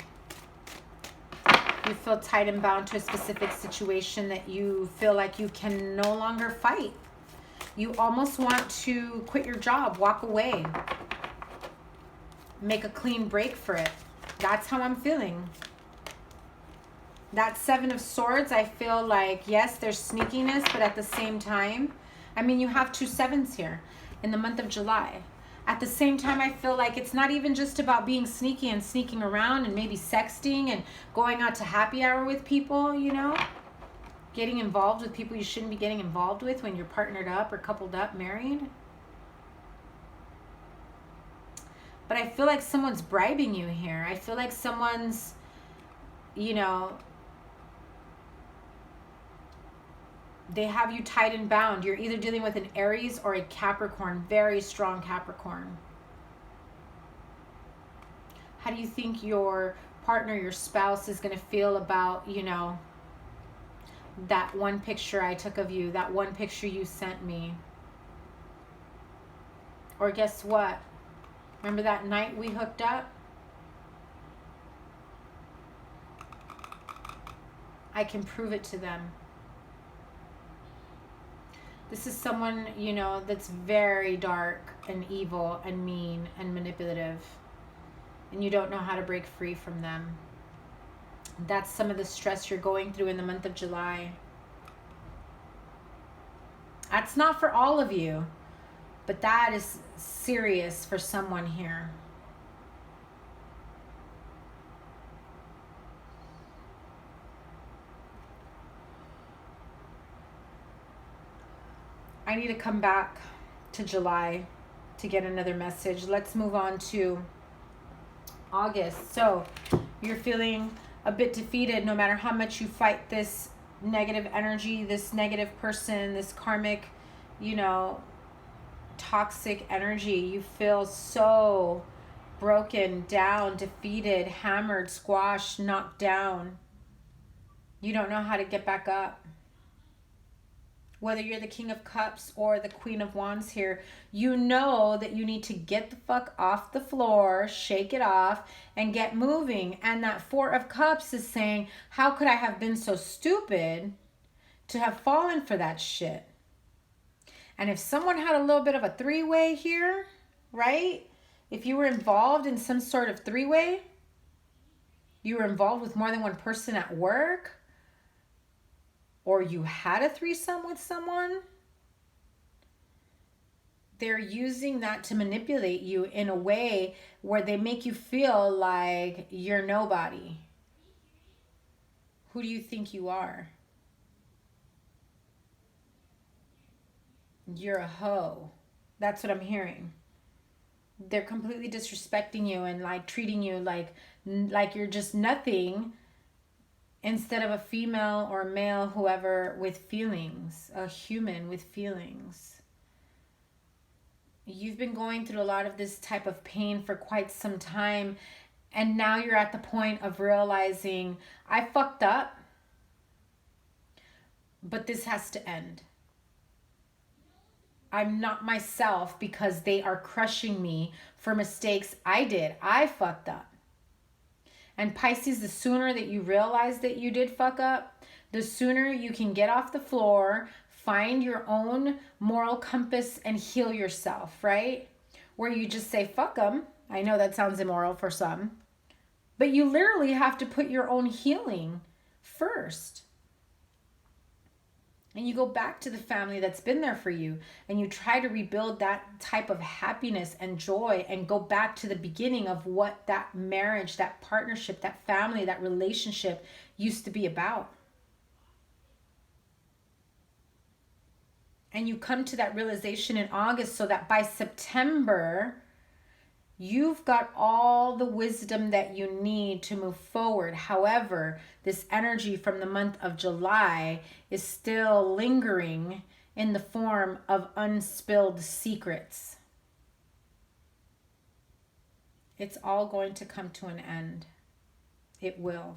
You feel tied and bound to a specific situation that you feel like you can no longer fight. You almost want to quit your job, walk away, make a clean break for it. That's how I'm feeling. That Seven of Swords, I feel like, yes, there's sneakiness, but at the same time, I mean, you have 2 sevens here in the month of July. At the same time, I feel like it's not even just about being sneaky and sneaking around and maybe sexting and going out to happy hour with people, you know, getting involved with people you shouldn't be getting involved with when you're partnered up or coupled up, married. But I feel like someone's bribing you here. I feel like someone's, you know, they have you tied and bound. You're either dealing with an Aries or a Capricorn, very strong Capricorn. How do you think your partner, your spouse is going to feel about, you know, that one picture I took of you, that one picture you sent me? Or guess what? Remember that night we hooked up? I can prove it to them. This is someone, you know, that's very dark and evil and mean and manipulative. And you don't know how to break free from them. That's some of the stress you're going through in the month of July. That's not for all of you, but that is serious for someone here. I need to come back to July to get another message. Let's move on to August. So you're feeling a bit defeated no matter how much you fight this negative energy, this negative person, this karmic, you know, toxic energy. You feel so broken down, defeated, hammered, squashed, knocked down. You don't know how to get back up. Whether you're the King of Cups or the Queen of Wands here, you know that you need to get the fuck off the floor, shake it off, and get moving. And that Four of Cups is saying, how could I have been so stupid to have fallen for that shit? And if someone had a little bit of a three-way here, right? If you were involved in some sort of three-way, you were involved with more than one person at work, or you had a threesome with someone, they're using that to manipulate you in a way where they make you feel like you're nobody. Who do you think you are? You're a hoe. That's what I'm hearing. They're completely disrespecting you and like treating you like you're just nothing, instead of a female or male, whoever, with feelings, a human with feelings. You've been going through a lot of this type of pain for quite some time, and now you're at the point of realizing, I fucked up, but this has to end. I'm not myself because they are crushing me for mistakes I did. I fucked up. And Pisces, the sooner that you realize that you did fuck up, the sooner you can get off the floor, find your own moral compass and heal yourself, right? Where you just say, fuck them. I know that sounds immoral for some, but you literally have to put your own healing first. And you go back to the family that's been there for you, and you try to rebuild that type of happiness and joy and go back to the beginning of what that marriage, that partnership, that family, that relationship used to be about. And you come to that realization in August so that by September, you've got all the wisdom that you need to move forward. However, this energy from the month of July is still lingering in the form of unspilled secrets. It's all going to come to an end. It will.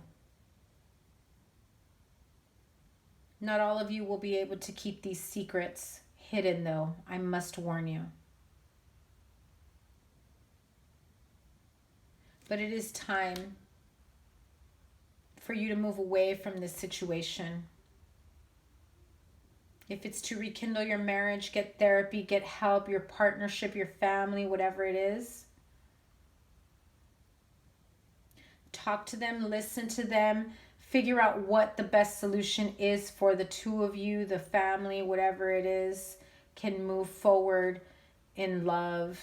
Not all of you will be able to keep these secrets hidden, though. I must warn you. But it is time for you to move away from this situation. If it's to rekindle your marriage, get therapy, get help, your partnership, your family, whatever it is. Talk to them, listen to them, figure out what the best solution is for the two of you, the family, whatever it is, can move forward in love,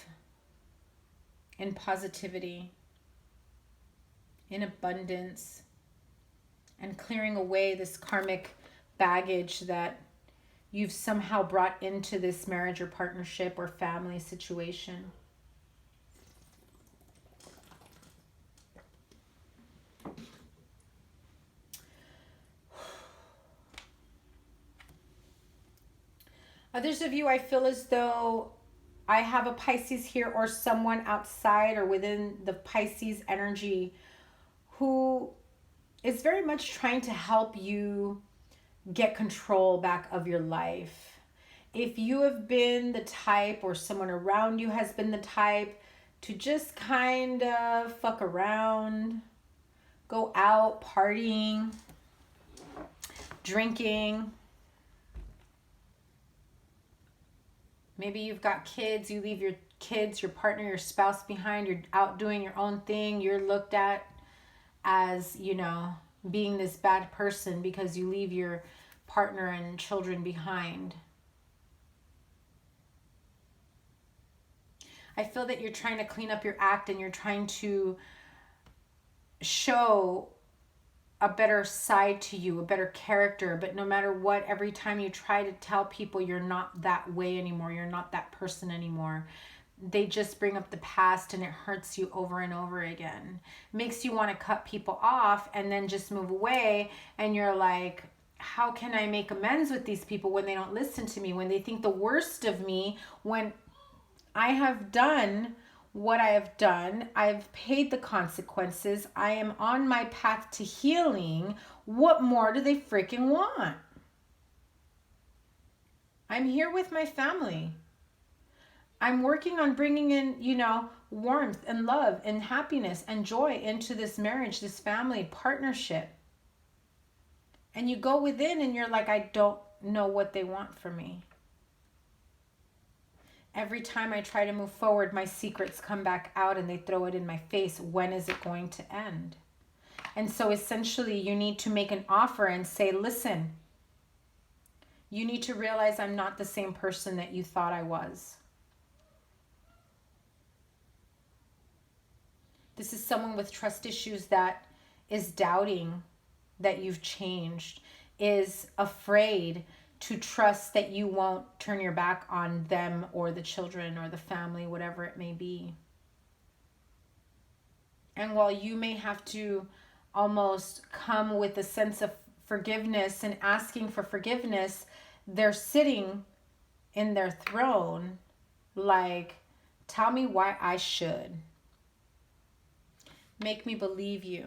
in positivity, in abundance, and clearing away this karmic baggage that you've somehow brought into this marriage or partnership or family situation. Others of you, I feel as though I have a Pisces here or someone outside or within the Pisces energy who is very much trying to help you get control back of your life. If you have been the type or someone around you has been the type to just kind of fuck around, go out partying, drinking, maybe you've got kids, you leave your kids, your partner, your spouse behind, you're out doing your own thing, you're looked at as, you know, being this bad person because you leave your partner and children behind. I feel that you're trying to clean up your act and you're trying to show a better side to you, a better character, but no matter what, every time you try to tell people you're not that way anymore, you're not that person anymore, they just bring up the past and it hurts you over and over again. Makes you want to cut people off and then just move away, and you're like, how can I make amends with these people when they don't listen to me, when they think the worst of me, when I have done what I have done, I've paid the consequences, I am on my path to healing. What more do they freaking want? I'm here with my family. I'm working on bringing in, you know, warmth and love and happiness and joy into this marriage, this family partnership. And you go within and you're like, I don't know what they want from me. Every time I try to move forward, my secrets come back out and they throw it in my face. When is it going to end? And so essentially you need to make an offer and say, listen, you need to realize I'm not the same person that you thought I was. This is someone with trust issues that is doubting that you've changed, is afraid to trust that you won't turn your back on them or the children or the family, whatever it may be. And while you may have to almost come with a sense of forgiveness and asking for forgiveness, they're sitting in their throne like, tell me why I should. Make me believe you.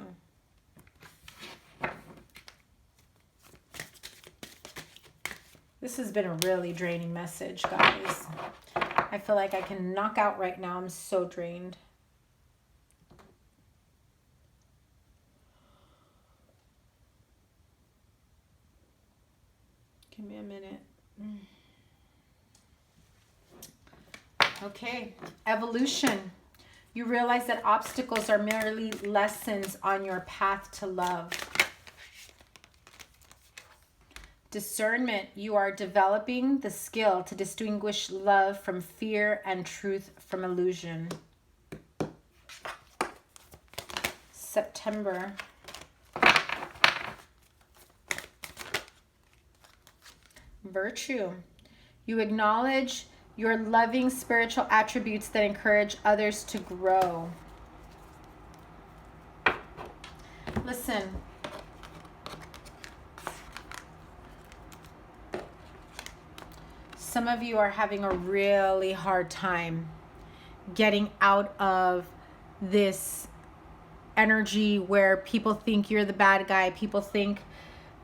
This has been a really draining message, guys. I feel like I can knock out right now. I'm so drained. Give me a minute. Okay, evolution. You realize that obstacles are merely lessons on your path to love. Discernment. You are developing the skill to distinguish love from fear and truth from illusion. September. Virtue. You acknowledge your loving spiritual attributes that encourage others to grow. Listen. Some of you are having a really hard time getting out of this energy where people think you're the bad guy. People think,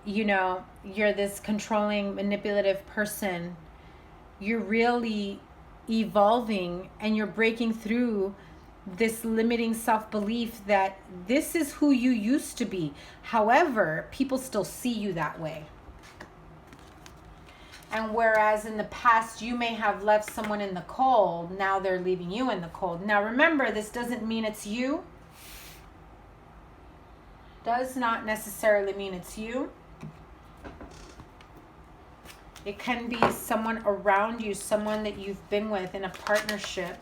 you know, you're this controlling, manipulative person. You're really evolving and you're breaking through this limiting self-belief that this is who you used to be. However, people still see you that way. And whereas in the past you may have left someone in the cold, now they're leaving you in the cold. Now remember, this doesn't mean it's you. Does not necessarily mean it's you. It can be someone around you, someone that you've been with in a partnership.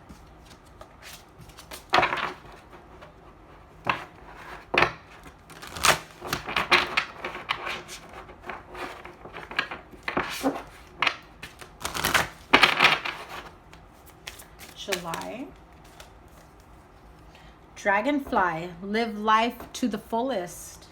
July. Dragonfly, live life to the fullest.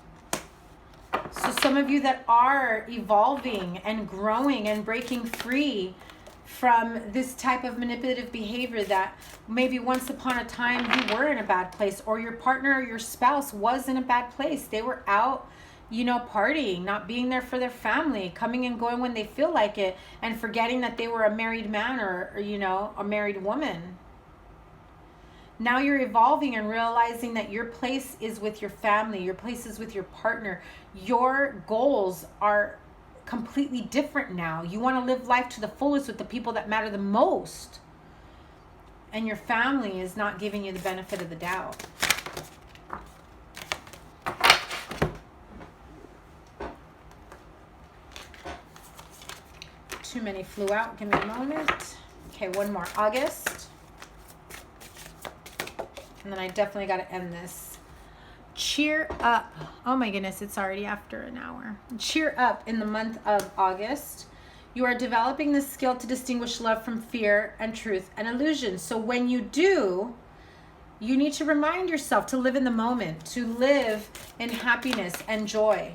So some of you that are evolving and growing and breaking free from this type of manipulative behavior that maybe once upon a time you were in a bad place, or your partner or your spouse was in a bad place. They were out, you know, partying, not being there for their family, coming and going when they feel like it, and forgetting that they were a married man or you know, a married woman. Now you're evolving and realizing that your place is with your family, your place is with your partner. Your goals are completely different now. You want to live life to the fullest with the people that matter the most. And your family is not giving you the benefit of the doubt. Too many flew out. Give me a moment. Okay, one more. August. And then I definitely got to end this. Cheer up. Oh my goodness, it's already after an hour. Cheer up in the month of August. You are developing the skill to distinguish love from fear and truth and illusion. So when you do, you need to remind yourself to live in the moment, to live in happiness and joy.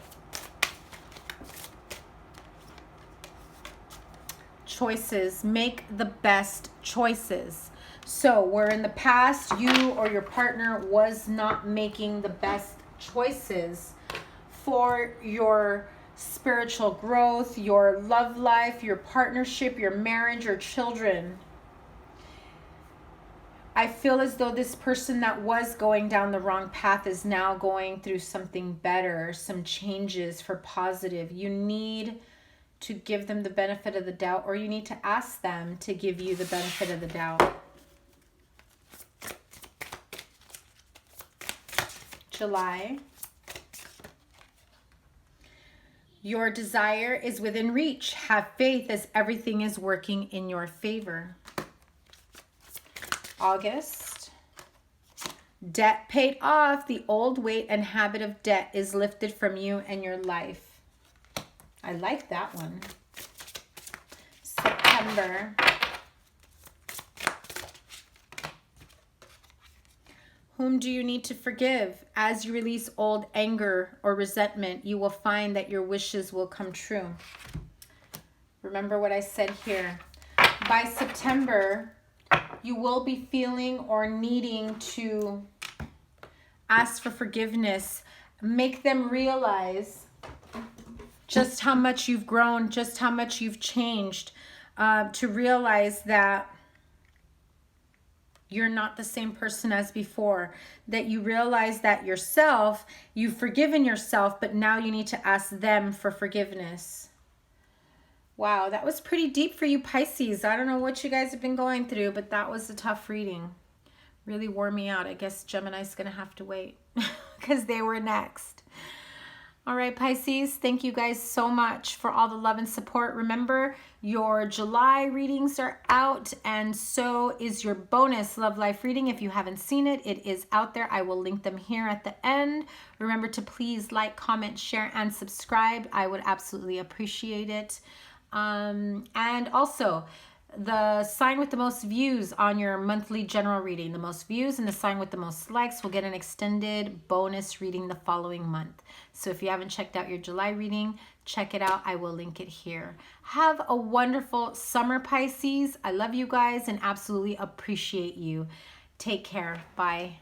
Choices. Make the best choices. So where in the past you or your partner was not making the best choices for your spiritual growth, your love life, your partnership, your marriage, your children, I feel as though this person that was going down the wrong path is now going through something better, some changes for positive. You need to give them the benefit of the doubt, or you need to ask them to give you the benefit of the doubt. July. Your desire is within reach. Have faith as everything is working in your favor. August. Debt paid off. The old weight and habit of debt is lifted from you and your life. I like that one. September. Whom do you need to forgive? As you release old anger or resentment, you will find that your wishes will come true. Remember what I said here. By September, you will be feeling or needing to ask for forgiveness. Make them realize just how much you've grown, just how much you've changed, to realize that you're not the same person as before, that you realize that yourself, you've forgiven yourself, but now you need to ask them for forgiveness. Wow, that was pretty deep for you, Pisces. I don't know what you guys have been going through, but that was a tough reading. Really wore me out. I guess Gemini's going to have to wait because they were next. All right, Pisces, thank you guys so much for all the love and support. Remember, your July readings are out, and so is your bonus Love Life reading. If you haven't seen it, it is out there. I will link them here at the end. Remember to please like, comment, share, and subscribe. I would absolutely appreciate it. And also, the sign with the most views on your monthly general reading, the most views and the sign with the most likes will get an extended bonus reading the following month. So if you haven't checked out your July reading, check it out. I will link it here. Have a wonderful summer, Pisces. I love you guys and absolutely appreciate you. Take care. Bye.